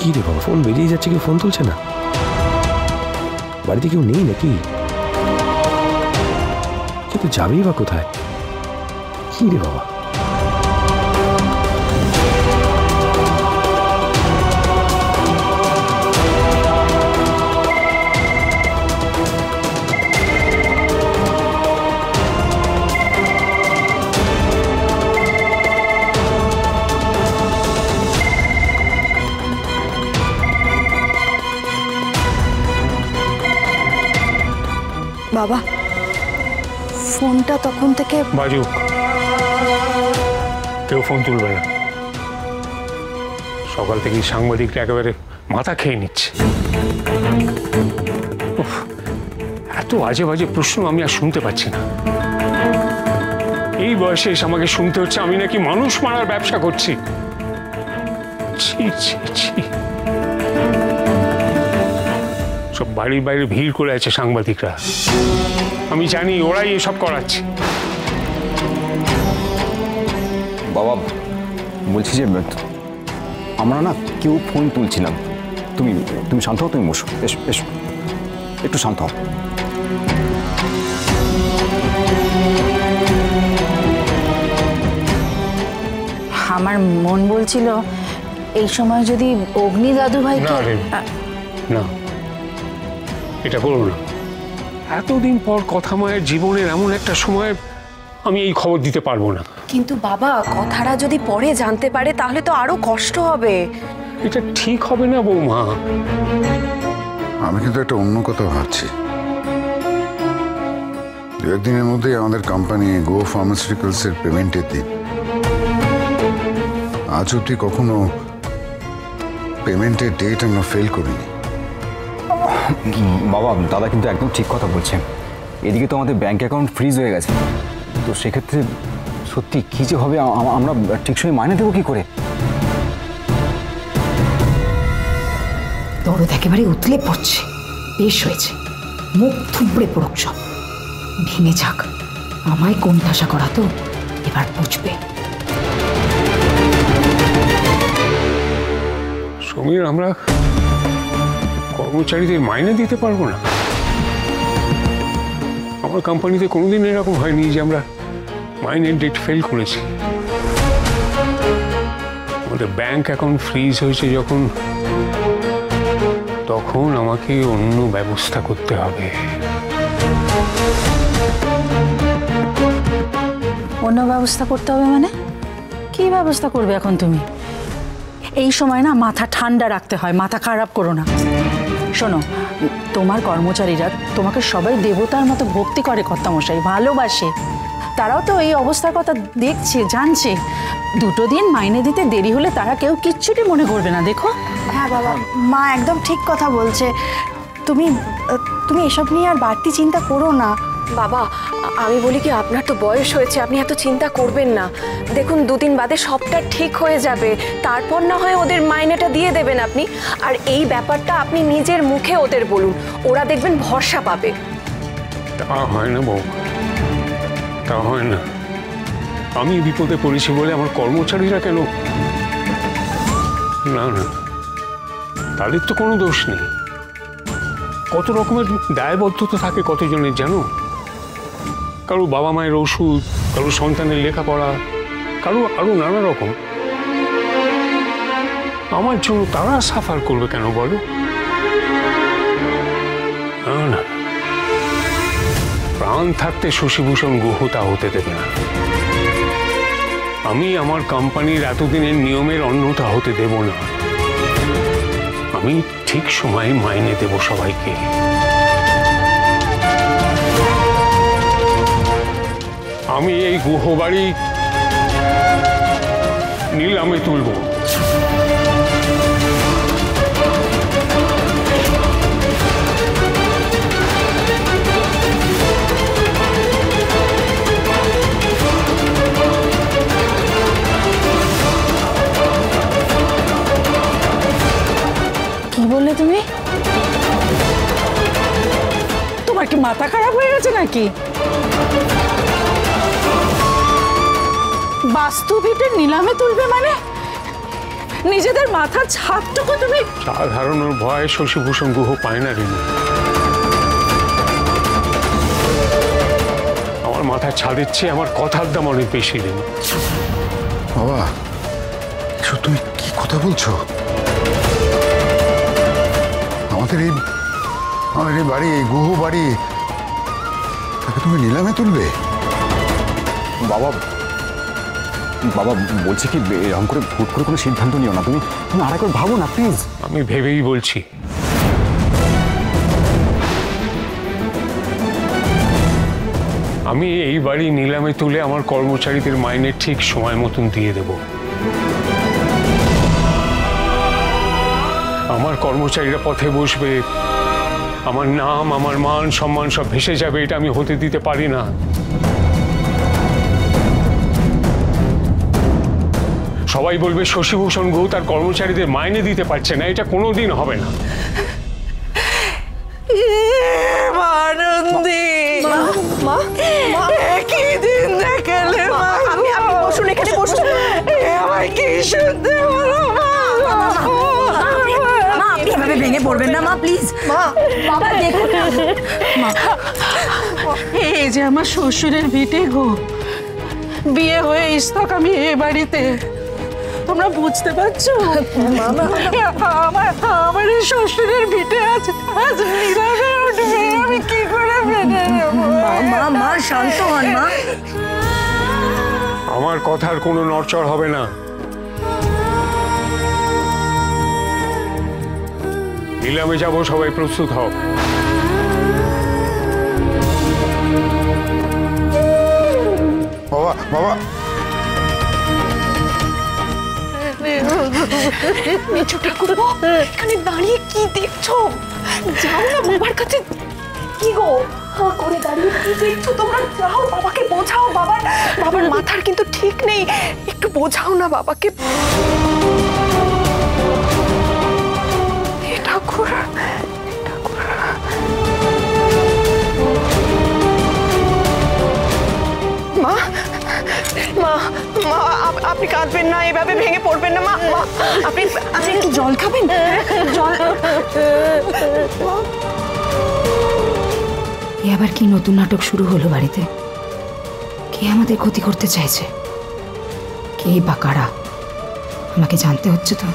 কি রে বাবা, ফোন বেরিয়ে যাচ্ছে, কেউ ফোন তুলছে না? বাড়িতে কেউ নেই নাকি? কিন্তু যাবেই বা কোথায়? কি রে বাবা? বাবা, ফোনটা তখন থেকে বাজুক, কেউ ফোন তুলবে না। সকাল থেকেই সাংবাদিকরা একেবারে মাথা খেয়ে নিচ্ছে। এত আজে বাজে প্রশ্ন আমি আর শুনতে পাচ্ছি না। এই বয়সে এসে আমাকে শুনতে হচ্ছে আমি নাকি মানুষ মারার ব্যবসা করছি। ছি ছি ছি। সব বাড়ির বাইরে ভিড় করে আছে সাংবাদিকরা। আমি জানি ওরাই এসব করাচ্ছে। বাবা বলছি যে আমরা না কেউ ফোন তুলছিলাম। তুমি তুমি শান্ত হও, তুমি বসো, এসো এসো, একটু শান্ত হও। আমার মন বলছিল এই সময় যদি অগ্নি দাদু ভাইকে না, এটা করো না। এতদিন পর কথা মায়ের জীবনের এমন একটা সময় আমি এই খবর দিতে পারবো না। কিন্তু বাবা, কথাটা যদি পরে জানতে পারে তাহলে তো আরো কষ্ট হবে। এটা ঠিক হবে না বৌমা। আমি কিন্তু একটা অন্য কথা ভাবছি। দু একদিনের মধ্যেই আমাদের কোম্পানি গো ফার্মাসিউটিক্যালস এর পেমেন্টের দিন। আজ অব্দি কখনো পেমেন্টের ডেট আমরা ফেল করিনি। বাবা, দাদা কিন্তু একদম ঠিক কথা বলছেন। এদিকে তো আমাদের ব্যাংক অ্যাকাউন্ট ফ্রিজ হয়ে গেছে। তো সেক্ষেত্রে সত্যি কী যে হবে, আমরা ঠিক সময় মাইনে দেবো কী করে? দরদ একেবারে উতলে পড়ছে। বেশ হয়েছে, মুখ থুবড়ে পড়ুক সব, ভেঙে যাক। আমায় কোণঠাসা করা তো এবার বুঝবে। সমীর, আমরা কর্মচারীদের মাইনে দিতে পারবো না। আমার কোম্পানিতে কোনোদিন এরকম হয়নি যে আমরা মাইনের ডেট ফেল করেছি। আমাদের ব্যাংক অ্যাকাউন্ট ফ্রিজ হয়েছে যখন, তখন আমাকে অন্য ব্যবস্থা করতে হবে। অন্য ব্যবস্থা করতে হবে মানে? কি ব্যবস্থা করবে এখন তুমি? এই সময় না মাথা ঠান্ডা রাখতে হয়, মাথা খারাপ করো না। শোনো, তোমার কর্মচারীরা তোমাকে সবাই দেবতার মতো ভক্তি করে কর্তামশাই, ভালোবাসে। তারাও তো এই অবস্থার কথা দেখছে, জানছে। দুটো দিন মাইনে দিতে দেরি হলে তারা কেউ কিচ্ছুটি মনে করবে না, দেখো। হ্যাঁ বাবা, মা একদম ঠিক কথা বলছে। তুমি তুমি এসব নিয়ে আর বাড়তি চিন্তা করো না। বাবা, আমি বলি কি, আপনার তো বয়স হয়েছে, আপনি এত চিন্তা করবেন না। দেখুন, দুদিন বাদে সবটা ঠিক হয়ে যাবে। তারপর না হয় ওদের মাইনেটা দিয়ে দেবেন আপনি। আর এই ব্যাপারটা আপনি নিজের মুখে ওদের বলুন, ওরা দেখবেন ভরসা পাবে। তা হয় না বউ, তা হয় না। আমি বিপদে পড়েছি বলে আমার কর্মচারীরা কেন? না না, তাদের তো কোনো দোষ নেই। কত রকমের দায়বদ্ধতা থাকে কতজনের, জানো? কারো বাবা মায়ের ওষুধ, কারো সন্তানের লেখাপড়া, কারো আরো নানা রকম। আমার জন্য তারা সাফার করবে কেন বলো? না না, প্রাণ থাকতে শশীভূষণ গুহ তা হতে দেবে না। আমি আমার কোম্পানির এতদিনের নিয়মের অন্যতা হতে দেব না। আমি ঠিক সময়ে মাইনে দেব সবাইকে। আমি এই গুহবাড়ি নিলামে তুলব। কি বললে তুমি? তোমার কি মাথা খারাপ হয়ে গেছে নাকি? বাস্তু ভিটে নিলামে তুলবে মানে? নিজেদের মাথার ছাদটুকু তুমি চাঁদ হারানোর ভয় শশীভূষণ গুহ পায় না রেণু। আমার মাথার ছাদের চেয়ে আমার কথার দাম অনেক বেশি রেণু। বাবা এসব তুমি কি কথা বলছো? আমাদের এই বাড়ি, এই গুহ বাড়ি, তাকে তুমি নিলামে তুলবে? বাবা বাবা বলছি কি, এরকম করে হুট করে কোনো সিদ্ধান্ত নিও না। তুমি তুমি আরেকবার ভাবো না প্লিজ। আমি ভেবেই বলছি। আমি এই বাড়ি নিলামে তুলে আমার কর্মচারীদের মাইনে ঠিক সময় মতন দিয়ে দেব। আমার কর্মচারীরা পথে বসবে, আমার নাম, আমার মান সম্মান সব ভেসে যাবে। এটা আমি হতে দিতে পারি না। সবাই বলবে শশীভূষণ গুহ তার কর্মচারীদের মাইনে দিতে পারছে না। এটা কোনোদিন হবে না। ভেঙে পড়বেন না মা, প্লিজ। এই যে আমার শ্বশুরের ভিটে গো, বিয়ে হয়ে ইস্তক আমি এ বাড়িতে, তোমরা বুঝতে পারছো? আমার এই শ্বশুরের ভিটে আছে, আজ নীরবে উঠবে, আমি কি করে মেনে নেব? মা শান্ত হন মা। আমার কথার কোনো নড়চড় হবে না। নিলামে যাব, সবাই প্রস্তুত হও। বাবা বাবা মেজো ঠাকুরপো, এখানে দাঁড়িয়ে কি দেখছো? যাও না বাবার কাছে। কি গো হাঁ করে দাঁড়িয়ে কি দেখছো তোমরা? যাও, বাবাকে বোঝাও। বাবার মাথার কিন্তু ঠিক নেই, একটু বোঝাও না বাবাকে। ঠাকুর মা, মা, মা, আপনি কাঁদবেন না, এভাবে ভেঙে পড়বেন না মা। আপনি একটু জল খাবেন? জল। আবার কি নতুন নাটক শুরু হলো বাড়িতে? কে আমাদের ক্ষতি করতে চাইছে? কে বা কারা? আমাকে জানতে হচ্ছে তো।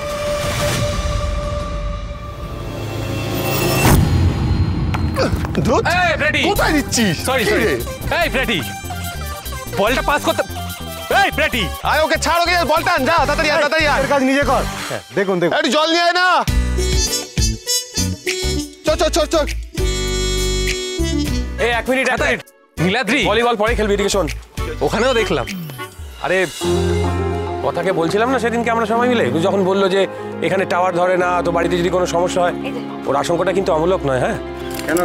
কোথায় দিচ্ছিস? সরি এই ফ্রেডি, বলটা পাস করতে। এই ফ্রেডি, আয় ওকে ছাড়, ওকে বলটা আন, যা তাড়াতাড়ি আয়, তাড়াতাড়ি আয়। কাজ নিজে কর। দেখুন একটু জল নিয়ে আয় না। চল। এই 1 মিনিট, নীলাদ্রি ভলিবল পরে খেলবি, এদিকে শোন। ওখানেও দেখলাম। আরে কথাকে বলছিলাম না সেদিনকে আমরা সবাই মিলে, যখন বললো যে এখানে টাওয়ার ধরে না, তো বাড়িতে যদি কোনো সমস্যা হয়, ওর আশঙ্কাটা কিন্তু অমূলক নয়। হ্যাঁ,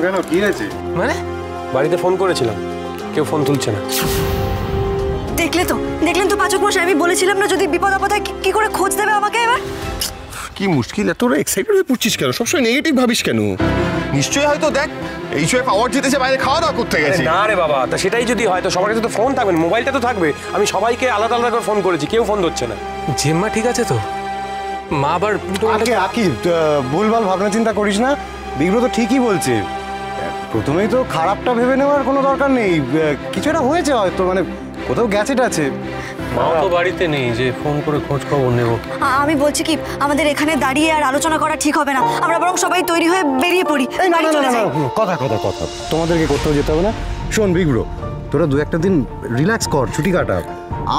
কেন কি হয়েছে? মানে বাড়িতে ফোন করেছিলাম, কেউ ফোন তুলছে না। দেখলেন তো পাচক মশাই, আমি বলেছিলাম না যদি বিপদ আপদ হয় কি করে খোঁজ দেবে আমাকে। এবার কি মুশকিল, এত এক্সাইটেড হয়ে পড়ছিস কেন? সবসময় নেগেটিভ ভাবিস কেন? নিশ্চয়ই হয়তো দেখ এই সময় পাওয়ার জিতেছে, বাইরে খাওয়া দাওয়া করতে গেছে। না রে বাবা, তা সেটাই যদি হয় তো সবার কাছে তো ফোন থাকবে, মোবাইলটা তো থাকবে। আমি সবাইকে আলাদা আলাদা করে ফোন করেছি, কেউ ফোন ধরছে না। জেম্মা ঠিক আছে তো? মা আবার আকিব ভুলভাল ভাবনা চিন্তা করিস না, বিগ্রহ তো ঠিকই বলছে। প্রথমেই তো খারাপটা ভেবে নেওয়ার কোনো দরকার নেই। কিছুটা হয়েছে হয়তো, মানে কোথাও গেছে টাছে। মাও তো বাড়িতে নেই যে ফোন করে খোঁজ খবর নেব। আমি বলছি কি, আমাদের এখানে দাঁড়িয়ে আর আলোচনা করা ঠিক হবে না। আমরা বরং সবাই তৈরি হয়ে বেরিয়ে পড়ি। কথা তোমাদেরকে কোথাও যেতে হবে না। শোন বিগ্রহ, তোরা 2-1 দিন রিল্যাক্স কর, ছুটি কাটা।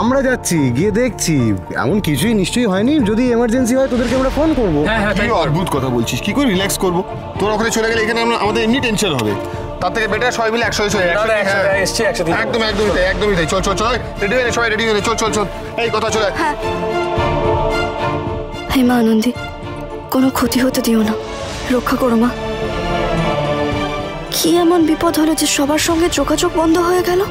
আমরা যাচ্ছি, গিয়ে দেখছি এমন কিছুই নিশ্চয়ই হয়নি। যদি এমার্জেন্সি হয় তোদেরকে আমরা ফোন করবো। কি অদ্ভুত কথা বলছিস, কি করে রিল্যাক্স করবো? তোরা ওখানে চলে গেলে এখানে আমাদের এমনি টেনশন হবে। তার থেকে বেটার সবাই মিলে একসাথে চলে একদমই তাই। চল রেডি হয়ে সবাই রেডি হয়ে চল। এই কথা চলে। হে মা আনন্দী, কোনো ক্ষতি হতে দিও না, রক্ষা করো মা। কি এমন বিপদ হলো যে সবার সঙ্গে যোগাযোগ বন্ধ হয়ে গেল?